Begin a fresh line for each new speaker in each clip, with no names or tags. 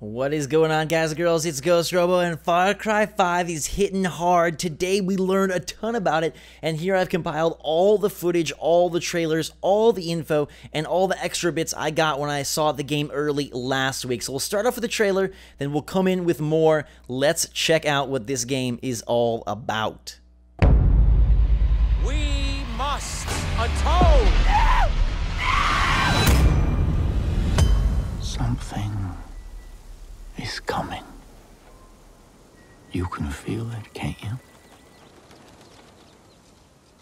What is going on, guys and girls? It's Ghost Robo, and Far Cry 5 is hitting hard. Today we learned a ton about it, and here I've compiled all the footage, all the trailers, all the info, and all the extra bits I got when I saw the game early last week. So we'll start off with the trailer, then we'll come in with more. Let's check out what this game is all about.
We must atone!
Something is coming. You can feel it, can't you?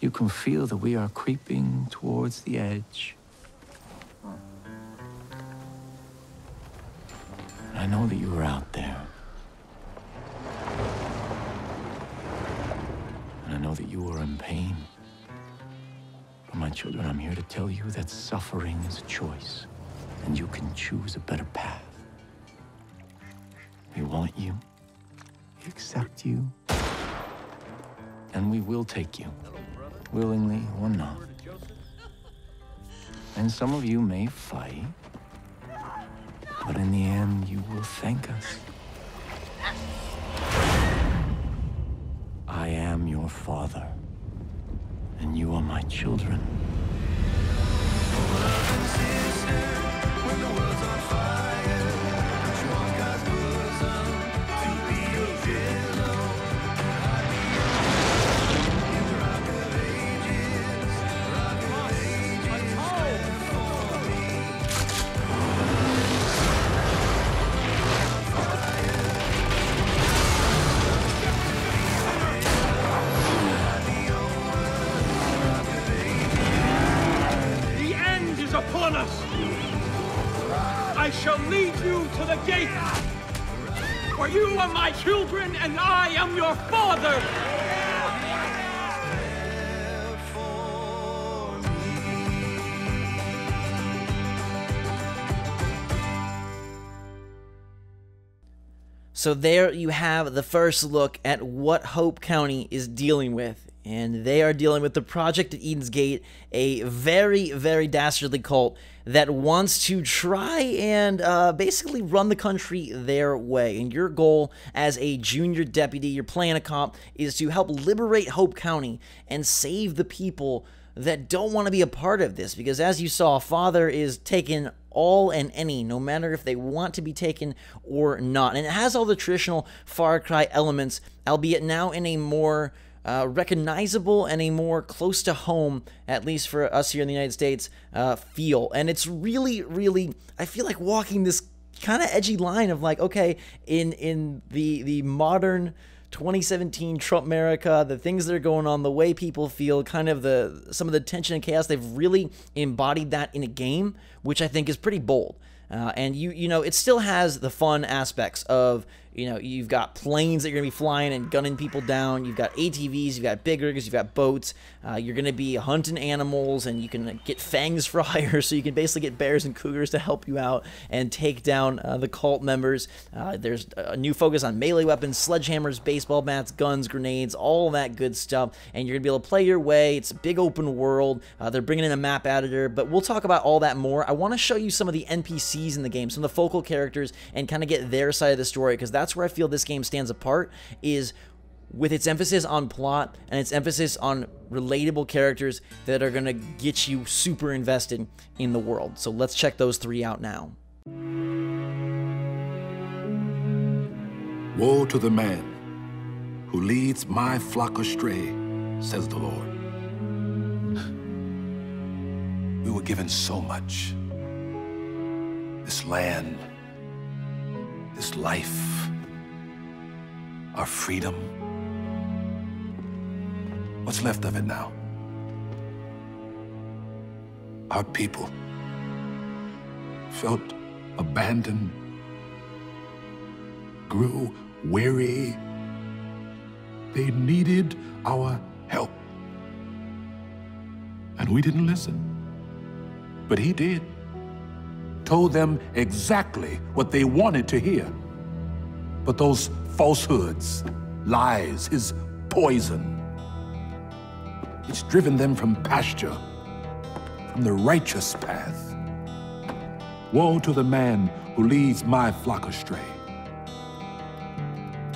You can feel that we are creeping towards the edge. I know that you are out there. And I know that you are in pain. But my children, I'm here to tell you that suffering is a choice, and you can choose a better path. We want you, we accept you, and we will take you, willingly or not. And some of you may fight, but in the end, you will thank us. I am your father, and you are my children.
Upon us! I shall lead you to the gate! For you are my children, and I am your father!
So there you have the first look at what Hope County is dealing with. And they are dealing with the Project at Eden's Gate, a very, very dastardly cult that wants to try and basically run the country their way. And your goal as a junior deputy, you're playing a cop, is to help liberate Hope County and save the people that don't want to be a part of this. Because as you saw, Father is taking all and any, no matter if they want to be taken or not. And it has all the traditional Far Cry elements, albeit now in a more recognizable and a more close to home, at least for us here in the United States, feel. And it's really, really, I feel like walking this kind of edgy line of like, okay, in the modern 2017 Trump America, the things that are going on, the way people feel, kind of some of the tension and chaos, they've really embodied that in a game, which I think is pretty bold. And you know, it still has the fun aspects of, you know, you've got planes that you're going to be flying and gunning people down. You've got ATVs, you've got big rigs, you've got boats. You're going to be hunting animals, and you can get fangs for hire, so you can basically get bears and cougars to help you out and take down the cult members. There's a new focus on melee weapons, sledgehammers, baseball bats, guns, grenades, all that good stuff. And you're going to be able to play your way. It's a big open world. They're bringing in a map editor, but we'll talk about all that more. I want to show you some of the NPCs in the game, some of the focal characters, and kind of get their side of the story, because that's where I feel this game stands apart, is with its emphasis on plot and its emphasis on relatable characters that are going to get you super invested in the world. So let's check those three out now.
Woe to the man who leads my flock astray, says the Lord. We were given so much. This land, this life, our freedom. What's left of it now? Our people felt abandoned, grew weary. They needed our help. And we didn't listen. But he did. Told them exactly what they wanted to hear. But those falsehoods, lies, his poison, it's driven them from pasture, from the righteous path. Woe to the man who leads my flock astray.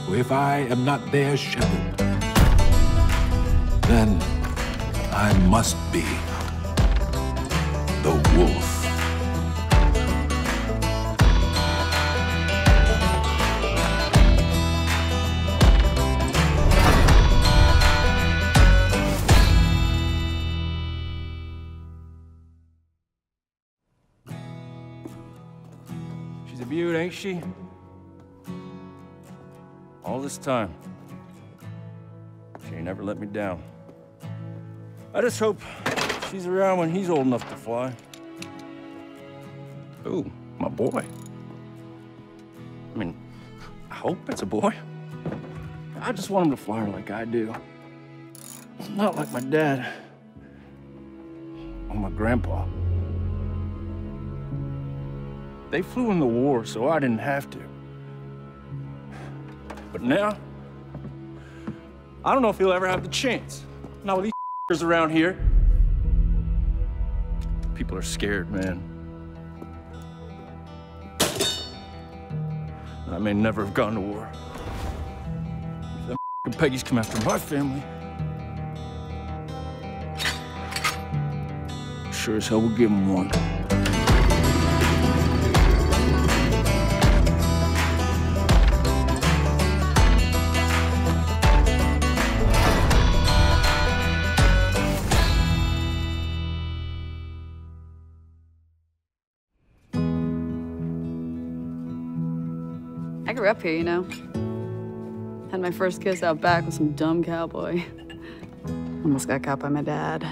For if I am not their shepherd, then I must be the wolf.
She's a beaut, ain't she? All this time. She ain't never let me down. I just hope she's around when he's old enough to fly. Ooh, my boy. I mean, I hope it's a boy. I just want him to fly her like I do. Not like my dad. Or my grandpa. They flew in the war, so I didn't have to. But now, I don't know if he'll ever have the chance. Not with these around here. People are scared, man. I may never have gone to war. If them Peggies come after my family, sure as hell we'll give them one.
I grew up here, you know. Had my first kiss out back with some dumb cowboy. Almost got caught by my dad.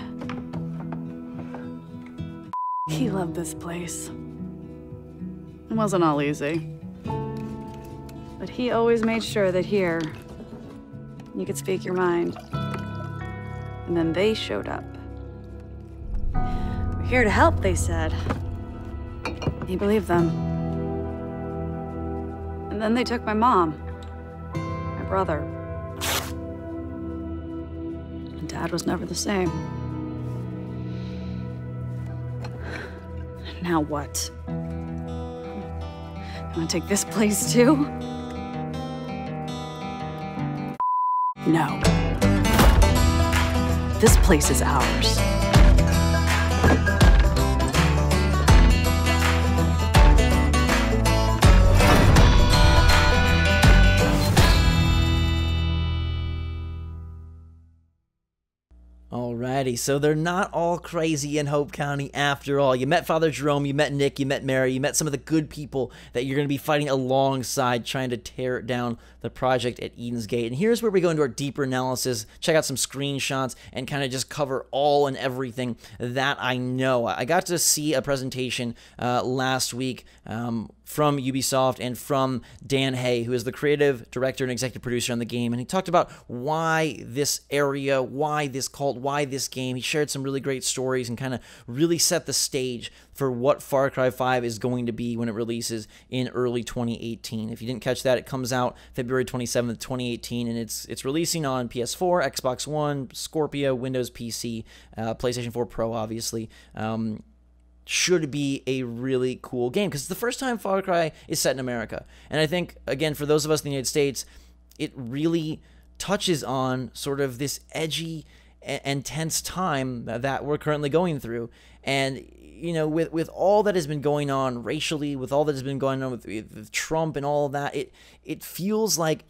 He loved this place. It wasn't all easy. But he always made sure that here, you could speak your mind. And then they showed up. We're here to help, they said. He believed them. And then they took my mom, my brother. And Dad was never the same. Now what? You wanna take this place too? No. This place is ours.
Alrighty, so they're not all crazy in Hope County after all. You met Father Jerome, you met Nick, you met Mary, you met some of the good people that you're going to be fighting alongside trying to tear down the project at Eden's Gate. And here's where we go into our deeper analysis, check out some screenshots, and kind of just cover all and everything that I know. I got to see a presentation last week from Ubisoft and from Dan Hay, who is the creative director and executive producer on the game. And he talked about why this area, why this cult, why this game. He shared some really great stories and kind of really set the stage for what Far Cry 5 is going to be when it releases in early 2018. If you didn't catch that, it comes out February 27th, 2018, and it's releasing on PS4, Xbox One, Scorpio, Windows PC, PlayStation 4 Pro, obviously. Should be a really cool game because it's the first time Far Cry is set in America. And I think, again, for those of us in the United States, it really touches on sort of this edgy and tense time that we're currently going through. And, you know, with all that has been going on racially, with all that has been going on with Trump and all of that, it feels like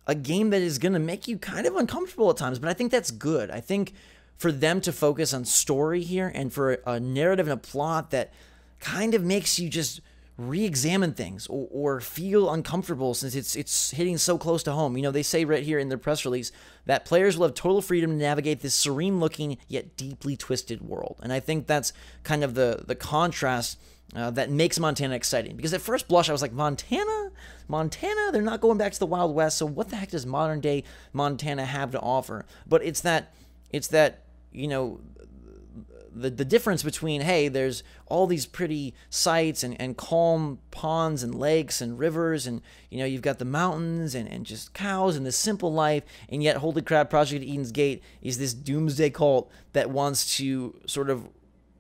a game that is going to make you kind of uncomfortable at times. But I think that's good. I think for them to focus on story here and for a narrative and a plot that kind of makes you just re-examine things or feel uncomfortable since it's hitting so close to home. You know, they say right here in their press release that players will have total freedom to navigate this serene-looking yet deeply twisted world. And I think that's kind of the contrast that makes Montana exciting. Because at first blush, I was like, Montana? They're not going back to the Wild West, so what the heck does modern-day Montana have to offer? But it's that, you know, the difference between, hey, there's all these pretty sights and calm ponds and lakes and rivers and, you know, you've got the mountains and just cows and this simple life, and yet, holy crap, Project Eden's Gate is this doomsday cult that wants to sort of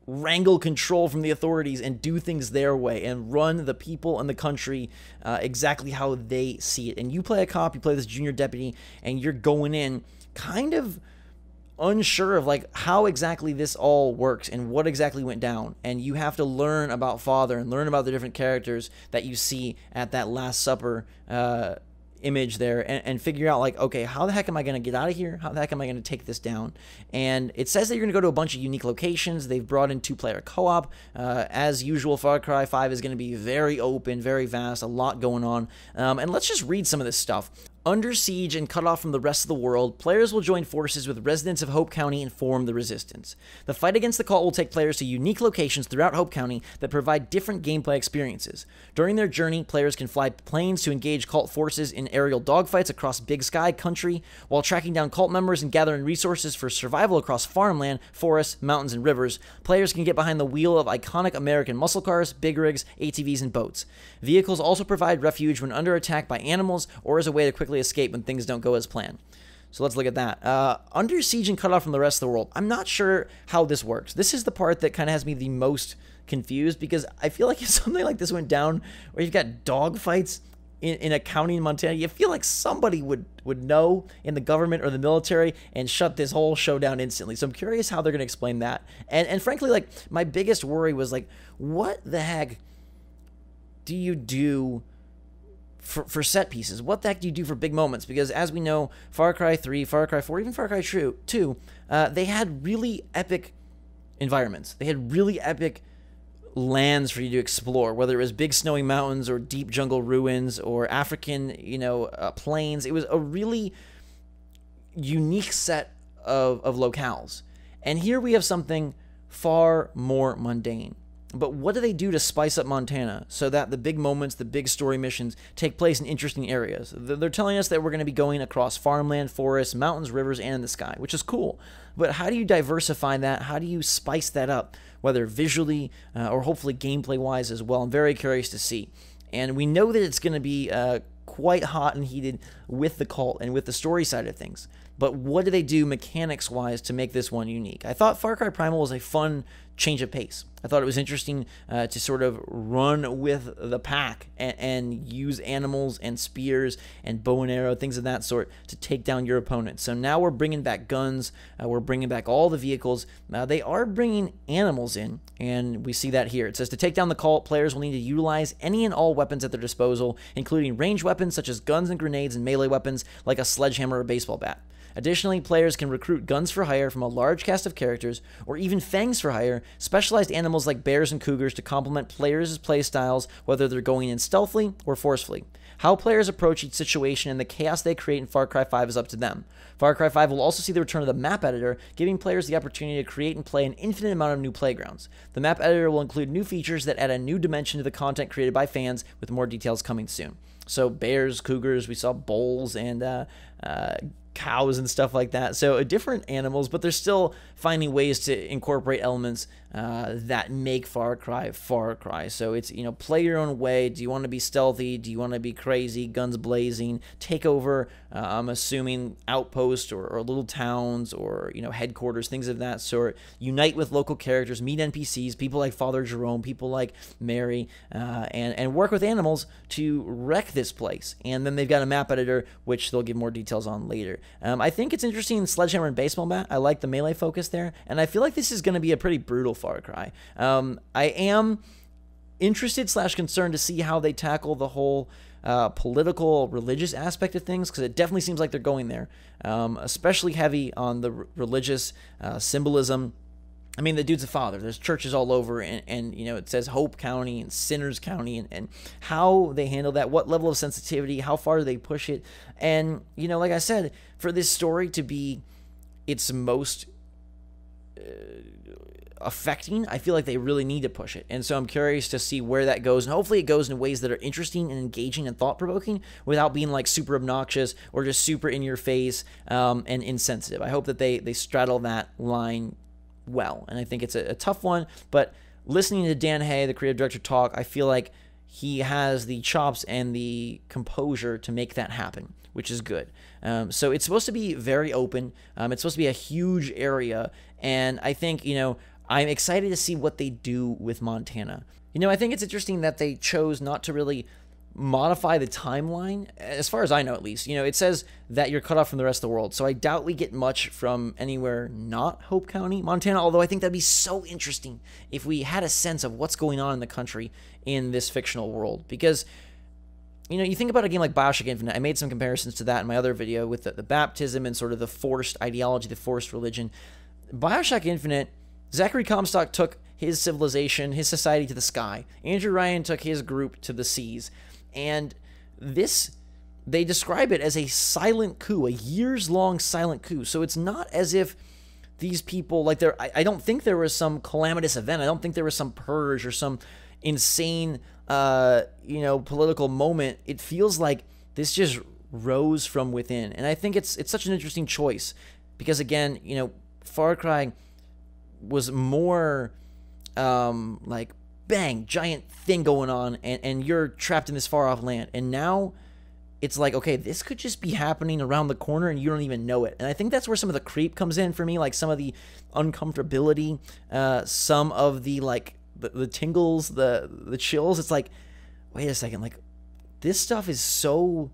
wrangle control from the authorities and do things their way and run the people and the country exactly how they see it. And you play a cop, you play this junior deputy, and you're going in kind of unsure of like how exactly this all works and what exactly went down, and you have to learn about Father and learn about the different characters that you see at that Last Supper image there, and figure out like, okay, how the heck am I going to get out of here? How the heck am I going to take this down? And it says that you're going to go to a bunch of unique locations. They've brought in 2-player co-op. As usual, Far Cry 5 is going to be very open, very vast, a lot going on. And let's just read some of this stuff. Under siege and cut off from the rest of the world, players will join forces with residents of Hope County and form the Resistance. The fight against the cult will take players to unique locations throughout Hope County that provide different gameplay experiences. During their journey, players can fly planes to engage cult forces in aerial dogfights across Big Sky country, while tracking down cult members and gathering resources for survival across farmland, forests, mountains, and rivers. Players can get behind the wheel of iconic American muscle cars, big rigs, ATVs, and boats. Vehicles also provide refuge when under attack by animals or as a way to quickly escape when things don't go as planned. So let's look at that. Under siege and cut off from the rest of the world. I'm not sure how this works. This is the part that kind of has me the most confused, because I feel like if something like this went down where you've got dogfights in a county in Montana, you feel like somebody would know in the government or the military and shut this whole show down instantly. So I'm curious how they're going to explain that. And frankly, like, my biggest worry was like, what the heck do you do for set pieces? What the heck do you do for big moments? Because as we know, Far Cry 3, Far Cry 4, even Far Cry 2, they had really epic environments. They had really epic lands for you to explore, whether it was big snowy mountains or deep jungle ruins or African, plains. It was a really unique set of locales. And here we have something far more mundane. But what do they do to spice up Montana so that the big moments, the big story missions take place in interesting areas? They're telling us that we're going to be going across farmland, forests, mountains, rivers, and in the sky, which is cool. But how do you diversify that? How do you spice that up, whether visually or hopefully gameplay-wise as well? I'm very curious to see. And we know that it's going to be quite hot and heated with the cult and with the story side of things. But what do they do mechanics-wise to make this one unique? I thought Far Cry Primal was a fun change of pace. I thought it was interesting to sort of run with the pack and use animals and spears and bow and arrow, things of that sort, to take down your opponent. So now we're bringing back guns. We're bringing back all the vehicles. They are bringing animals in, and we see that here. It says to take down the cult, players will need to utilize any and all weapons at their disposal, including ranged weapons such as guns and grenades, and melee weapons like a sledgehammer or baseball bat. Additionally, players can recruit guns for hire from a large cast of characters, or even fangs for hire, specialized animals like bears and cougars to complement players' playstyles, whether they're going in stealthily or forcefully. How players approach each situation and the chaos they create in Far Cry 5 is up to them. Far Cry 5 will also see the return of the map editor, giving players the opportunity to create and play an infinite amount of new playgrounds. The map editor will include new features that add a new dimension to the content created by fans, with more details coming soon. So bears, cougars, we saw bulls, and cows and stuff like that. So different animals, but they're still finding ways to incorporate elements that make Far Cry Far Cry. So it's, play your own way. Do you want to be stealthy? Do you want to be crazy, guns blazing, take over, I'm assuming, outposts or little towns or, headquarters, things of that sort. Unite with local characters, meet NPCs, people like Father Jerome, people like Mary, and work with animals to wreck this place. And then they've got a map editor, which they'll give more details on later. I think it's interesting, sledgehammer and baseball bat. I like the melee focus there, and I feel like this is going to be a pretty brutal Far Cry. I am interested / concerned to see how they tackle the whole political, religious aspect of things, because it definitely seems like they're going there, especially heavy on the religious symbolism. I mean, the dude's a father. There's churches all over, and it says Hope County and Sinners County, and how they handle that, what level of sensitivity, how far do they push it. And, like I said, for this story to be its most affecting, I feel like they really need to push it. And so I'm curious to see where that goes, and hopefully it goes in ways that are interesting and engaging and thought-provoking without being like super obnoxious or just super in your face and insensitive. I hope that they straddle that line well, and I think it's a tough one, but listening to Dan Hay, the creative director, talk, I feel like he has the chops and the composure to make that happen, which is good. So it's supposed to be very open. It's supposed to be a huge area, and I think, I'm excited to see what they do with Montana. You know, I think it's interesting that they chose not to really modify the timeline, as far as I know at least. You know, it says that you're cut off from the rest of the world, so I doubt we get much from anywhere not Hope County, Montana, although I think that'd be so interesting if we had a sense of what's going on in the country in this fictional world. Because, you know, you think about a game like Bioshock Infinite. I made some comparisons to that in my other video with the baptism and sort of the forced ideology, the forced religion. Bioshock Infinite, Zachary Comstock took his civilization, his society to the sky. Andrew Ryan took his group to the seas. And this, they describe it as a silent coup, a years-long silent coup. So it's not as if these people, like, I don't think there was some calamitous event. I don't think there was some purge or some insane, you know, political moment. It feels like this just rose from within. And I think it's such an interesting choice because, again, you know, Far Cry was more like, bang, giant thing going on, and you're trapped in this far off land. And now it's like, okay, this could just be happening around the corner and you don't even know it. And I think that's where some of the creep comes in for me, like some of the uncomfortability, some of the, like, the tingles, the chills. It's like, wait a second, like, this stuff is so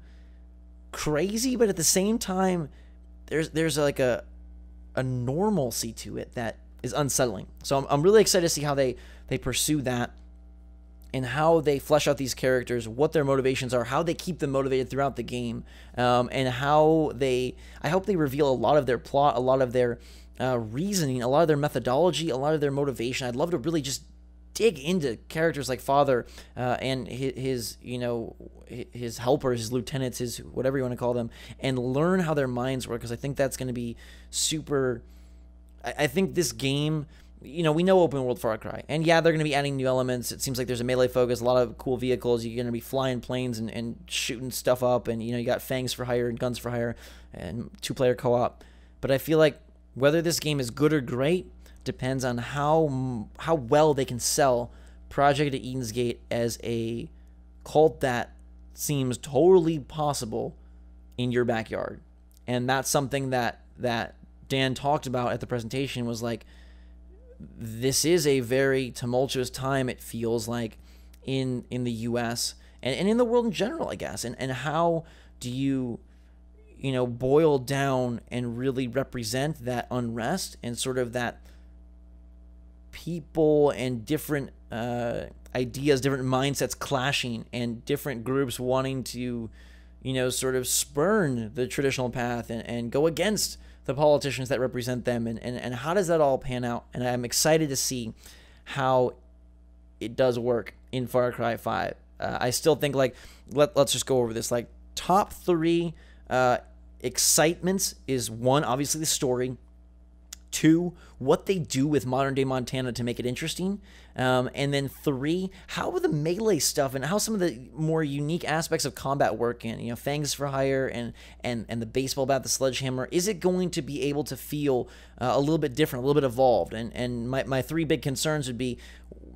crazy, but at the same time, there's like a normalcy to it that is unsettling. So I'm really excited to see how they pursue that and how they flesh out these characters, what their motivations are, how they keep them motivated throughout the game, and how I hope they reveal a lot of their plot, a lot of their reasoning, a lot of their methodology, a lot of their motivation. I'd love to really just dig into characters like Father and his you know, his helpers, his lieutenants, his whatever you want to call them, and learn how their minds work, because I think that's going to be super. I think this game, you know, we know open world Far Cry, and yeah, they're going to be adding new elements. It seems like there's a melee focus, a lot of cool vehicles. You're going to be flying planes and shooting stuff up, and, you know, you got fangs for hire and guns for hire and 2-player co-op. But I feel like whether this game is good or great depends on how well they can sell Project Eden's Gate as a cult that seems totally possible in your backyard. And that's something that Dan talked about at the presentation, was like, this is a very tumultuous time, it feels like, in the US and in the world in general, I guess. And how do you know, boil down and really represent that unrest and sort of that people and different ideas, different mindsets clashing, and different groups wanting to, you know, sort of spurn the traditional path and go against the politicians that represent them, and how does that all pan out? And I'm excited to see how it does work in Far Cry 5. I still think, like, let's just go over this. Like, top 3 excitements is 1, obviously the story. 2, what they do with modern-day Montana to make it interesting. And then 3, how the melee stuff and how some of the more unique aspects of combat work in, you know, fangs for hire and the baseball bat, the sledgehammer. Is it going to be able to feel a little bit different, a little bit evolved? And my 3 big concerns would be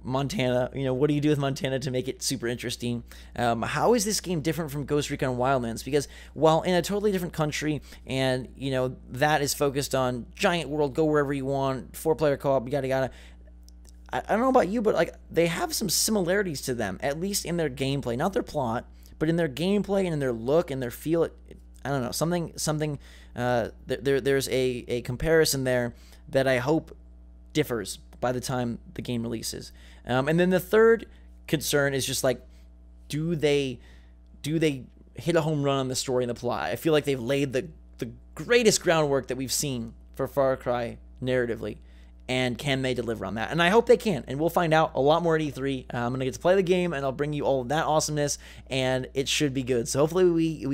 Montana. You know, what do you do with Montana to make it super interesting? How is this game different from Ghost Recon Wildlands? Because while in a totally different country, and, you know, that is focused on giant world, go wherever you want, 4-player co-op, yada yada. I don't know about you, but, like, they have some similarities to them, at least in their gameplay, not their plot, but in their gameplay and in their look and their feel. I don't know, something. There's a comparison there that I hope differs by the time the game releases. And then the third concern is just, like, do they hit a home run on the story and the plot? I feel like they've laid the greatest groundwork that we've seen for Far Cry narratively, and can they deliver on that? And I hope they can, and we'll find out a lot more at E3. I'm going to get to play the game, and I'll bring you all of that awesomeness, and it should be good. So hopefully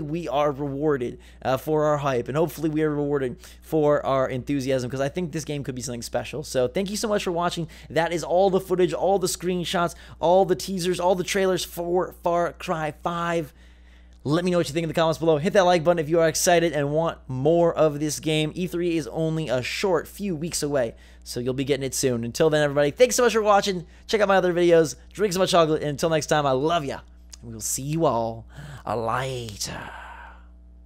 we are rewarded for our hype, and hopefully we are rewarded for our enthusiasm, because I think this game could be something special. So thank you so much for watching. That is all the footage, all the screenshots, all the teasers, all the trailers for Far Cry 5. Let me know what you think in the comments below. Hit that like button if you are excited and want more of this game. E3 is only a short few weeks away, so you'll be getting it soon. Until then, everybody, thanks so much for watching. Check out my other videos. Drink some chocolate, and until next time, I love ya. We will see you all later.